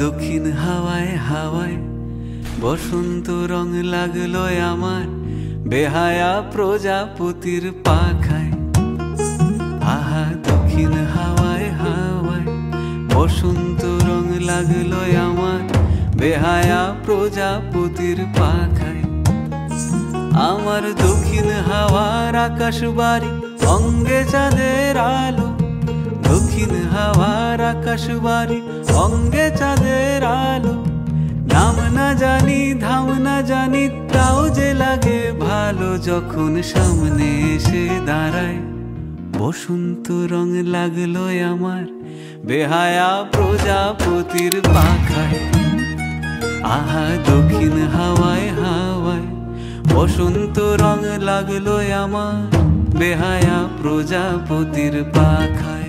দক্ষিণ হাওয়ায় হাওয়ায় বসন্ত রং লাগলো আমার বেহায়া প্রজাপতির পাখায়। আহা দক্ষিণ হাওয়ায় হাওয়ায় বসন্ত রং লাগলো আমার বেহায়া প্রজাপতির পাখায়। আমার দক্ষিণ হাওয়ার আকাশ বাড়ি অঙ্গে চাঁদের আলো, দক্ষিণ হাওয়ার আকাশ বাড়ি অঙ্গে চাঁদের আলো। নাম না জানি ধাম না জানি তাও যে লাগে ভালো যখন সামনে এসে দাঁড়ায়। বসন্ত রং লাগলো আমার বেহায়া প্রজাপতির পাখায়। আহা দক্ষিণ হাওয়ায় হাওয়ায় বসন্ত রং লাগলো আমার বেহায়া প্রজাপতির পাখায়।